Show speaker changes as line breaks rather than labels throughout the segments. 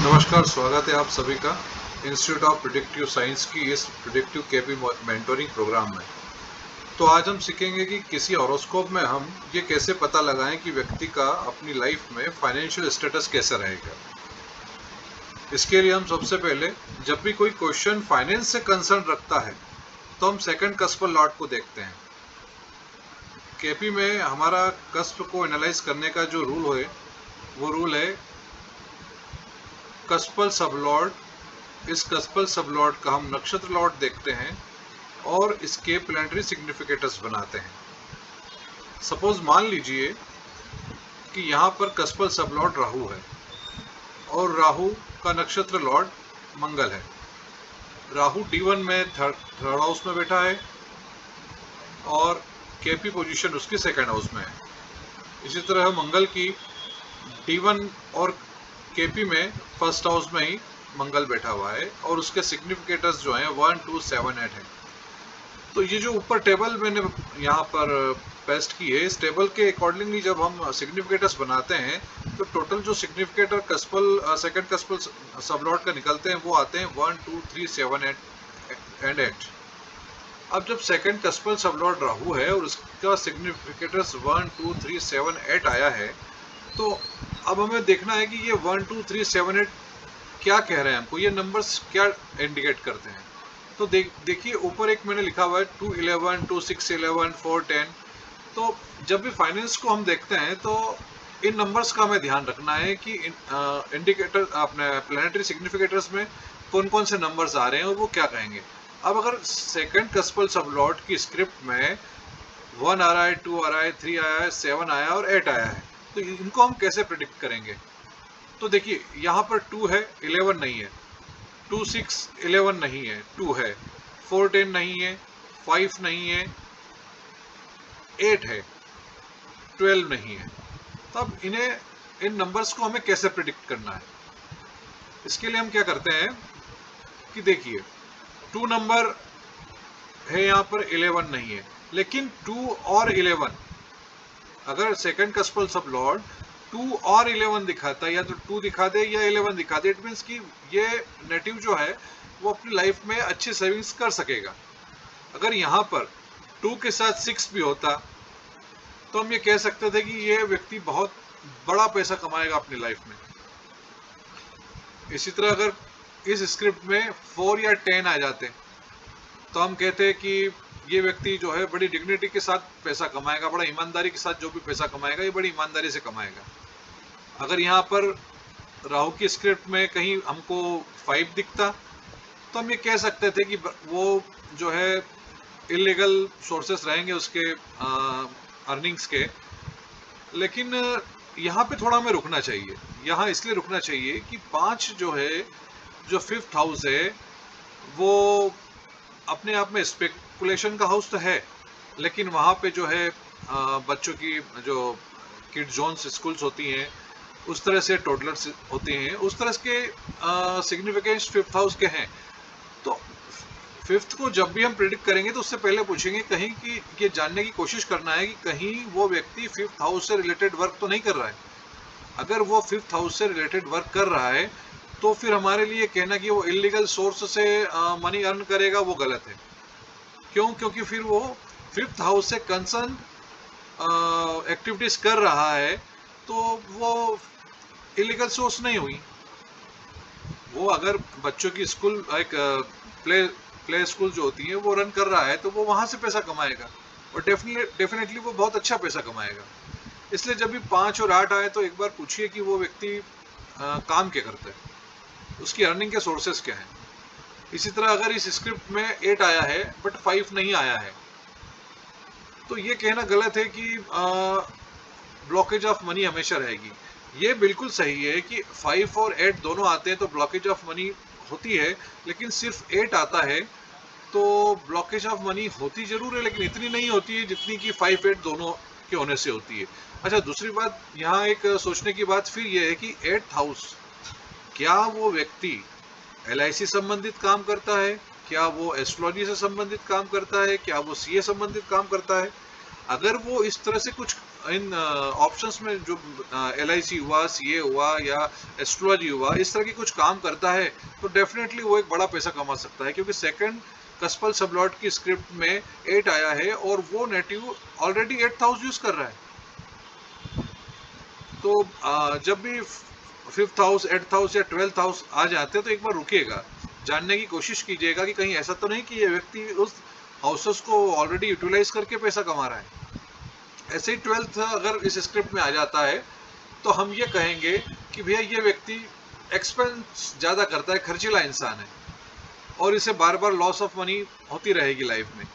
नमस्कार, स्वागत है आप सभी का इंस्टीट्यूट ऑफ प्रिडिक्टिव साइंस की इस प्रिडिक्टिव केपी मेंटोरिंग प्रोग्राम में। तो आज हम सीखेंगे कि किसी हॉरोस्कोप में हम ये कैसे पता लगाएं कि व्यक्ति का अपनी लाइफ में फाइनेंशियल स्टेटस कैसा रहेगा। इसके लिए हम सबसे पहले जब भी कोई क्वेश्चन फाइनेंस से कंसर्न रखता है तो हम सेकंड कस्पल लॉट को देखते हैं। केपी में हमारा कस्प को एनालाइज करने का जो रूल है वो रूल है कस्पल सबलॉट। इस कस्पल सबलॉट का हम नक्षत्र लॉट देखते हैं और इसके प्लैनेटरी सिग्निफिकेटर्स बनाते हैं। सपोज मान लीजिए कि यहाँ पर कस्पल सबलॉट राहु है और राहु का नक्षत्र लॉर्ड मंगल है। राहु D1 में थर्ड हाउस में बैठा है और केपी पोजीशन उसकी सेकंड हाउस में है। इसी तरह मंगल की D1 और केपी में फर्स्ट हाउस में ही मंगल बैठा हुआ है और उसके सिग्निफिकेटर्स जो हैं 1, 2, 7, 8 है। तो ये जो ऊपर टेबल मैंने यहाँ पर पेस्ट की है, इस टेबल के अकॉर्डिंगली जब हम सिग्निफिकेटर्स बनाते हैं तो टोटल जो सिग्निफिकेटर कस्पल सेकंड कस्पल सबलॉट का निकलते हैं वो आते हैं 1, 2, 3, 7, 8 एंड 8। अब जब सेकंड कस्पल सबलॉट राहु है और उसका सिग्निफिकेटर्स 1, 2, 3, 7, 8 आया है, तो अब हमें देखना है कि ये 1, 2, 3, 7, 8 क्या कह रहे हैं हमको, ये नंबर्स क्या इंडिकेट करते हैं। तो देखिए ऊपर एक मैंने लिखा हुआ है 2, 11, 2, 6, 11, 4, 10। तो जब भी फाइनेंस को हम देखते हैं तो इन नंबर्स का हमें ध्यान रखना है कि इंडिकेटर अपने प्लैनेटरी सिग्निफिकेटर्स में कौन कौन से नंबर्स आ रहे हैं और वो क्या कहेंगे। अब अगर सेकंड कस्पल सबलॉट की स्क्रिप्ट में 1 आ रहा है, 2 आ रहा है, 3 आया है, 7 आया है और 8 आया है, तो इनको हम कैसे प्रिडिक्ट करेंगे। तो देखिए यहाँ पर 2 है, 11 नहीं है, 2, 6, 11 नहीं है, 2 है, 4, 10 नहीं है, 5 नहीं है, 8 है, 12 नहीं है। तब इन नंबर्स को हमें कैसे प्रिडिक्ट करना है। इसके लिए हम क्या करते हैं कि देखिए 2 नंबर है, यहाँ पर 11 नहीं है, लेकिन 2 और 11 अगर सेकंड कस्पल सब लॉर्ड 2 और 11 दिखाता है, या तो 2 दिखा दे या 11 दिखा दे, इट मीन्स कि ये नेटिव जो है वो अपनी लाइफ में अच्छी सेविंग्स कर सकेगा। अगर यहाँ पर 2 के साथ 6 भी होता तो हम ये कह सकते थे कि ये व्यक्ति बहुत बड़ा पैसा कमाएगा अपनी लाइफ में। इसी तरह अगर इस स्क्रिप्ट में 4 या 10 आ जाते तो हम कहते हैं कि ये व्यक्ति जो है बड़ी डिग्निटी के साथ पैसा कमाएगा, बड़ा ईमानदारी के साथ जो भी पैसा कमाएगा ये बड़ी ईमानदारी से कमाएगा। अगर यहाँ पर राहु की स्क्रिप्ट में कहीं हमको 5 दिखता तो हम ये कह सकते थे कि वो जो है इलीगल सोर्सेस रहेंगे उसके अर्निंग्स के। लेकिन यहाँ पे थोड़ा हमें रुकना चाहिए। यहाँ इसलिए रुकना चाहिए कि 5 जो है, जो 5th हाउस है, वो अपने आप में स्पेकुलेशन का हाउस तो है, लेकिन वहाँ पे जो है बच्चों की जो किड जोन्स स्कूल्स होती हैं, उस तरह से टोडलर्स होते हैं, उस तरह के सिग्निफिकेंस 5th हाउस के हैं। तो 5th को जब भी हम प्रिडिक्ट करेंगे तो उससे पहले पूछेंगे कहीं कि ये जानने की कोशिश करना है कि कहीं वो व्यक्ति 5th हाउस से रिलेटेड वर्क तो नहीं कर रहा है। अगर वो 5th हाउस से रिलेटेड वर्क कर रहा है तो फिर हमारे लिए कहना कि वो इलीगल सोर्स से मनी अर्न करेगा वो गलत है। क्यों? क्योंकि फिर वो 5th हाउस से कंसर्न एक्टिविटीज कर रहा है तो वो इलीगल सोर्स नहीं हुई। वो अगर बच्चों की स्कूल एक प्ले स्कूल जो होती है वो रन कर रहा है तो वो वहां से पैसा कमाएगा और डेफिनेटली वो बहुत अच्छा पैसा कमाएगा। इसलिए जब भी 5 और 8 आए तो एक बार पूछिए कि वो व्यक्ति काम क्या करता है, उसकी अर्निंग के सोर्सेस क्या हैं। इसी तरह अगर इस स्क्रिप्ट में 8 आया है बट 5 नहीं आया है तो ये कहना गलत है कि ब्लॉकेज ऑफ मनी हमेशा रहेगी। ये बिल्कुल सही है कि 5 और 8 दोनों आते हैं तो ब्लॉकेज ऑफ मनी होती है, लेकिन सिर्फ 8 आता है तो ब्लॉकेज ऑफ मनी होती जरूर है, लेकिन इतनी नहीं होती है जितनी कि 5, 8 दोनों के होने से होती है। अच्छा, दूसरी बात यहाँ एक सोचने की बात फिर ये है कि 8th हाउस, क्या वो व्यक्ति LIC संबंधित काम करता है, क्या वो एस्ट्रोलॉजी से संबंधित काम करता है, क्या वो CA संबंधित काम करता है। अगर वो इस तरह से कुछ इन ऑप्शंस में जो LIC हुआ, CA हुआ या एस्ट्रोलॉजी हुआ, इस तरह की कुछ काम करता है तो डेफिनेटली वो एक बड़ा पैसा कमा सकता है, क्योंकि सेकंड कस्पल सबलॉट की स्क्रिप्ट में 8 आया है और वो native already 8th house use कर रहा है। तो जब भी 5th हाउस, 8th हाउस या 12th हाउस आ जाते हैं तो एक बार रुकिएगा, जानने की कोशिश कीजिएगा कि कहीं ऐसा तो नहीं कि ये व्यक्ति उस हाउसेस को ऑलरेडी यूटिलाइज करके पैसा कमा रहा है। ऐसे ही 12th अगर इस स्क्रिप्ट में आ जाता है तो हम ये कहेंगे कि भैया ये व्यक्ति एक्सपेंस ज़्यादा करता है, खर्चीला इंसान है और इसे बार बार लॉस ऑफ मनी होती रहेगी लाइफ में।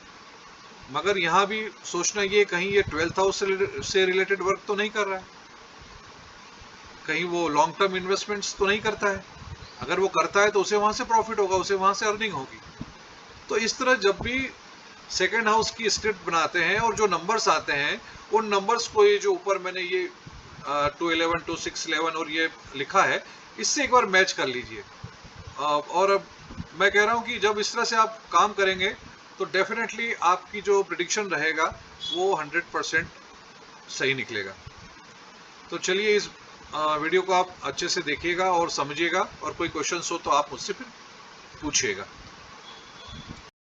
मगर यहाँ भी सोचना ये कहीं ये 12th हाउस से रिलेटेड वर्क तो नहीं कर रहा है, कहीं वो लॉन्ग टर्म इन्वेस्टमेंट्स तो नहीं करता है। अगर वो करता है तो उसे वहाँ से प्रॉफिट होगा, उसे वहाँ से अर्निंग होगी। तो इस तरह जब भी सेकेंड हाउस की स्क्रिप्ट बनाते हैं और जो नंबर्स आते हैं उन नंबर्स को, ये जो ऊपर मैंने ये 211, 2611 और ये लिखा है, इससे एक बार मैच कर लीजिए। और अब मैं कह रहा हूँ कि जब इस तरह से आप काम करेंगे तो डेफिनेटली आपकी जो प्रिडिक्शन रहेगा वो 100% सही निकलेगा। तो चलिए इस वीडियो को आप अच्छे से देखिएगा और समझिएगा, और कोई क्वेश्चंस हो तो आप मुझसे फिर पूछिएगा।